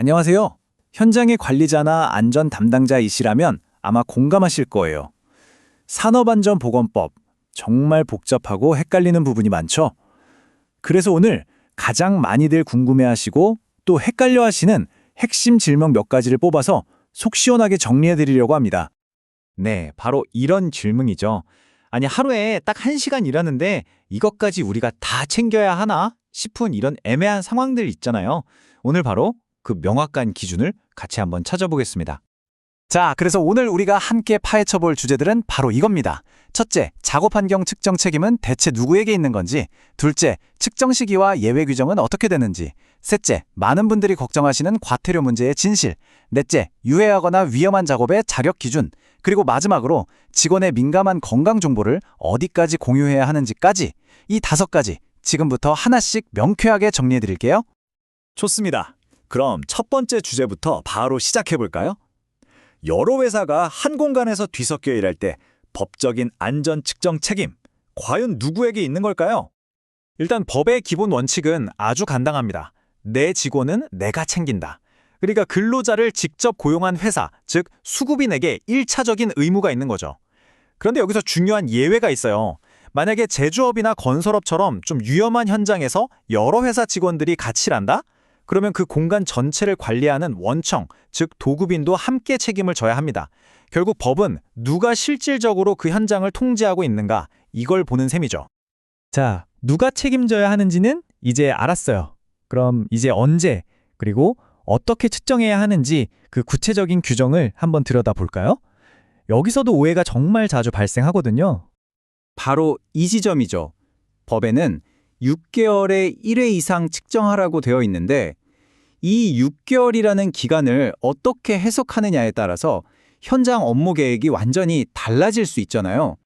안녕하세요. 현장의 관리자나 안전 담당자이시라면 아마 공감하실 거예요. 산업안전보건법, 정말 복잡하고 헷갈리는 부분이 많죠? 그래서 오늘 가장 많이들 궁금해하시고 또 헷갈려하시는 핵심 질문 몇 가지를 뽑아서 속 시원하게 정리해드리려고 합니다. 네, 바로 이런 질문이죠. 아니, 하루에 딱 1시간 일하는데 이것까지 우리가 다 챙겨야 하나 싶은 이런 애매한 상황들 있잖아요. 오늘 바로 그 명확한 기준을 같이 한번 찾아보겠습니다. 자, 그래서 오늘 우리가 함께 파헤쳐볼 주제들은 바로 이겁니다. 첫째, 작업 환경 측정 책임은 대체 누구에게 있는 건지. 둘째, 측정 시기와 예외 규정은 어떻게 되는지. 셋째, 많은 분들이 걱정하시는 과태료 문제의 진실. 넷째, 유해하거나 위험한 작업의 자격 기준. 그리고 마지막으로 직원의 민감한 건강 정보를 어디까지 공유해야 하는지까지. 이 5가지 지금부터 하나씩 명쾌하게 정리해 드릴게요. 좋습니다. 그럼 첫 번째 주제부터 바로 시작해볼까요? 여러 회사가 한 공간에서 뒤섞여 일할 때 법적인 안전 측정 책임, 과연 누구에게 있는 걸까요? 일단 법의 기본 원칙은 아주 간단합니다. 내 직원은 내가 챙긴다. 그러니까 근로자를 직접 고용한 회사, 즉 수급인에게 1차적인 의무가 있는 거죠. 그런데 여기서 중요한 예외가 있어요. 만약에 제조업이나 건설업처럼 좀 위험한 현장에서 여러 회사 직원들이 같이 일한다? 그러면 그 공간 전체를 관리하는 원청, 즉 도급인도 함께 책임을 져야 합니다. 결국 법은 누가 실질적으로 그 현장을 통제하고 있는가, 이걸 보는 셈이죠. 자, 누가 책임져야 하는지는 이제 알았어요. 그럼 이제 언제, 그리고 어떻게 측정해야 하는지 그 구체적인 규정을 한번 들여다볼까요? 여기서도 오해가 정말 자주 발생하거든요. 바로 이 지점이죠. 법에는 6개월에 1회 이상 측정하라고 되어 있는데 이 6개월이라는 기간을 어떻게 해석하느냐에 따라서 현장 업무 계획이 완전히 달라질 수 있잖아요.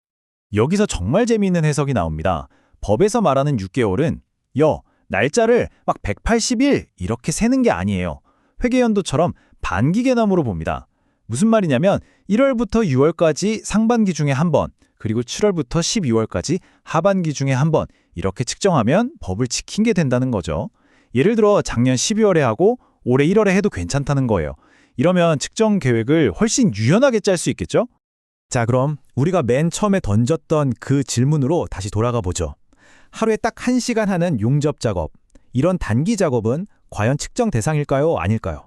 여기서 정말 재미있는 해석이 나옵니다. 법에서 말하는 6개월은 날짜를 막 180일 이렇게 세는 게 아니에요. 회계연도처럼 반기 개념으로 봅니다. 무슨 말이냐면 1월부터 6월까지 상반기 중에 한 번, 그리고 7월부터 12월까지 하반기 중에 한 번 이렇게 측정하면 법을 지킨 게 된다는 거죠. 예를 들어 작년 12월에 하고 올해 1월에 해도 괜찮다는 거예요. 이러면 측정 계획을 훨씬 유연하게 짤 수 있겠죠? 자, 그럼 우리가 맨 처음에 던졌던 그 질문으로 다시 돌아가 보죠. 하루에 딱 1시간 하는 용접 작업, 이런 단기 작업은 과연 측정 대상일까요? 아닐까요?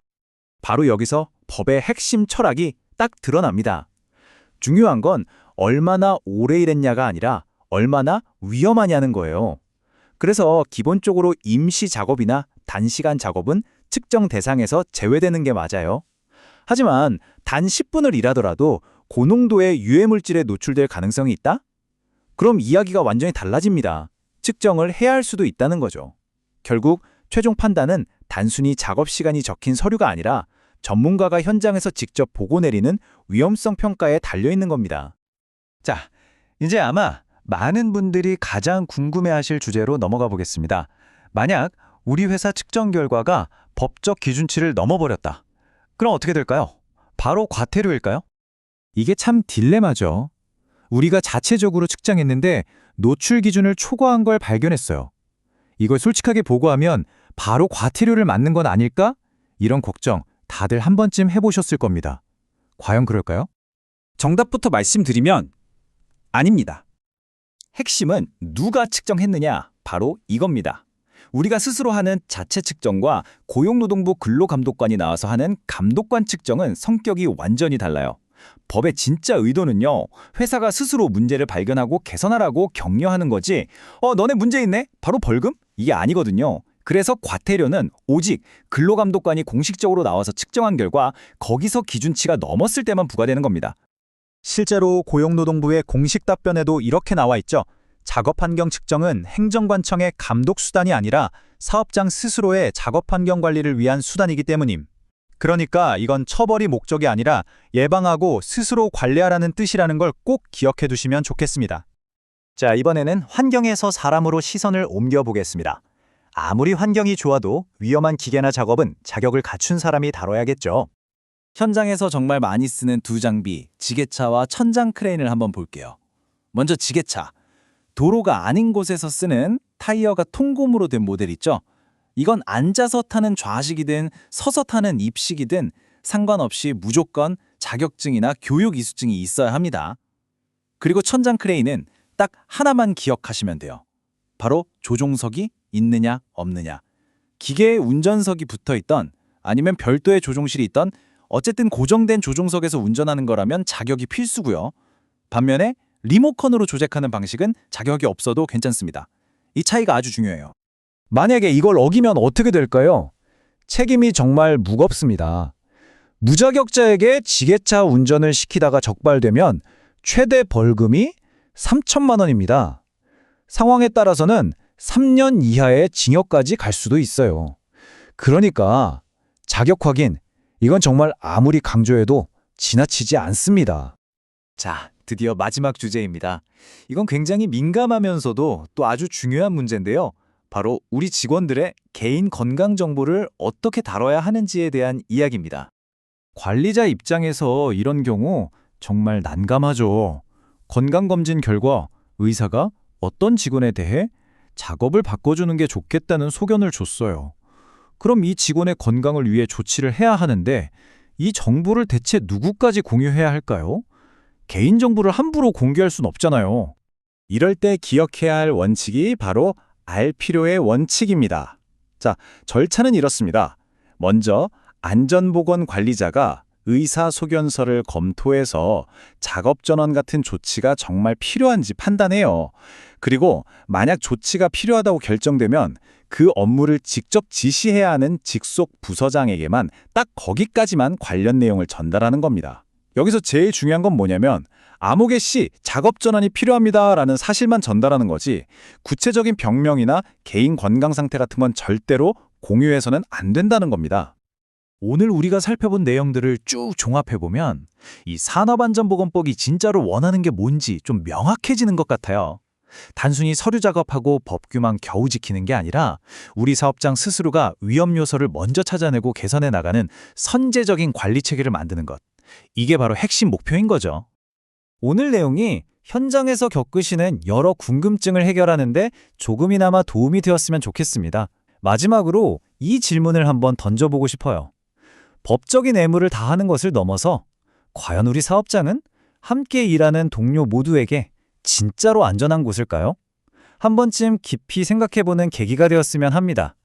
바로 여기서 법의 핵심 철학이 딱 드러납니다. 중요한 건 얼마나 오래 일했냐가 아니라 얼마나 위험하냐는 거예요. 그래서 기본적으로 임시 작업이나 단시간 작업은 측정 대상에서 제외되는 게 맞아요. 하지만 단 10분을 일하더라도 고농도의 유해물질에 노출될 가능성이 있다? 그럼 이야기가 완전히 달라집니다. 측정을 해야 할 수도 있다는 거죠. 결국 최종 판단은 단순히 작업 시간이 적힌 서류가 아니라 전문가가 현장에서 직접 보고 내리는 위험성 평가에 달려있는 겁니다. 자, 이제 아마 많은 분들이 가장 궁금해하실 주제로 넘어가 보겠습니다. 만약 우리 회사 측정 결과가 법적 기준치를 넘어버렸다. 그럼 어떻게 될까요? 바로 과태료일까요? 이게 참 딜레마죠. 우리가 자체적으로 측정했는데 노출 기준을 초과한 걸 발견했어요. 이걸 솔직하게 보고하면 바로 과태료를 맞는 건 아닐까? 이런 걱정 다들 한 번쯤 해보셨을 겁니다. 과연 그럴까요? 정답부터 말씀드리면 아닙니다. 핵심은 누가 측정했느냐, 바로 이겁니다. 우리가 스스로 하는 자체 측정과 고용노동부 근로감독관이 나와서 하는 감독관 측정은 성격이 완전히 달라요. 법의 진짜 의도는요, 회사가 스스로 문제를 발견하고 개선하라고 격려하는 거지, 너네 문제 있네? 바로 벌금? 이게 아니거든요. 그래서 과태료는 오직 근로감독관이 공식적으로 나와서 측정한 결과 거기서 기준치가 넘었을 때만 부과되는 겁니다. 실제로 고용노동부의 공식 답변에도 이렇게 나와 있죠. 작업환경 측정은 행정관청의 감독 수단이 아니라 사업장 스스로의 작업환경 관리를 위한 수단이기 때문임. 그러니까 이건 처벌이 목적이 아니라 예방하고 스스로 관리하라는 뜻이라는 걸 꼭 기억해 두시면 좋겠습니다. 자, 이번에는 환경에서 사람으로 시선을 옮겨보겠습니다. 아무리 환경이 좋아도 위험한 기계나 작업은 자격을 갖춘 사람이 다뤄야겠죠. 현장에서 정말 많이 쓰는 두 장비, 지게차와 천장 크레인을 한번 볼게요. 먼저 지게차. 도로가 아닌 곳에서 쓰는 타이어가 통고무로 된 모델 있죠? 이건 앉아서 타는 좌식이든 서서 타는 입식이든 상관없이 무조건 자격증이나 교육 이수증이 있어야 합니다. 그리고 천장 크레인은 딱 하나만 기억하시면 돼요. 바로 조종석이 있느냐 없느냐. 기계에 운전석이 붙어 있던 아니면 별도의 조종실이 있던 어쨌든 고정된 조종석에서 운전하는 거라면 자격이 필수고요. 반면에 리모컨으로 조작하는 방식은 자격이 없어도 괜찮습니다. 이 차이가 아주 중요해요. 만약에 이걸 어기면 어떻게 될까요? 책임이 정말 무겁습니다. 무자격자에게 지게차 운전을 시키다가 적발되면 최대 벌금이 3천만 원입니다. 상황에 따라서는 3년 이하의 징역까지 갈 수도 있어요. 그러니까 자격 확인, 이건 정말 아무리 강조해도 지나치지 않습니다. 자, 드디어 마지막 주제입니다. 이건 굉장히 민감하면서도 또 아주 중요한 문제인데요. 바로 우리 직원들의 개인 건강 정보를 어떻게 다뤄야 하는지에 대한 이야기입니다. 관리자 입장에서 이런 경우 정말 난감하죠. 건강검진 결과 의사가 어떤 직원에 대해 작업을 바꿔주는 게 좋겠다는 소견을 줬어요. 그럼 이 직원의 건강을 위해 조치를 해야 하는데 이 정보를 대체 누구까지 공유해야 할까요? 개인정보를 함부로 공개할 순 없잖아요. 이럴 때 기억해야 할 원칙이 바로 알 필요의 원칙입니다. 자, 절차는 이렇습니다. 먼저 안전보건 관리자가 의사 소견서를 검토해서 작업 전원 같은 조치가 정말 필요한지 판단해요. 그리고 만약 조치가 필요하다고 결정되면 그 업무를 직접 지시해야 하는 직속 부서장에게만 딱 거기까지만 관련 내용을 전달하는 겁니다. 여기서 제일 중요한 건 뭐냐면 아무개 씨 작업 전환이 필요합니다라는 사실만 전달하는 거지 구체적인 병명이나 개인 건강 상태 같은 건 절대로 공유해서는 안 된다는 겁니다. 오늘 우리가 살펴본 내용들을 쭉 종합해보면 이 산업안전보건법이 진짜로 원하는 게 뭔지 좀 명확해지는 것 같아요. 단순히 서류 작업하고 법규만 겨우 지키는 게 아니라 우리 사업장 스스로가 위험 요소를 먼저 찾아내고 개선해 나가는 선제적인 관리 체계를 만드는 것. 이게 바로 핵심 목표인 거죠. 오늘 내용이 현장에서 겪으시는 여러 궁금증을 해결하는데 조금이나마 도움이 되었으면 좋겠습니다. 마지막으로 이 질문을 한번 던져보고 싶어요. 법적인 의무를 다하는 것을 넘어서 과연 우리 사업장은 함께 일하는 동료 모두에게 진짜로 안전한 곳일까요? 한 번쯤 깊이 생각해보는 계기가 되었으면 합니다.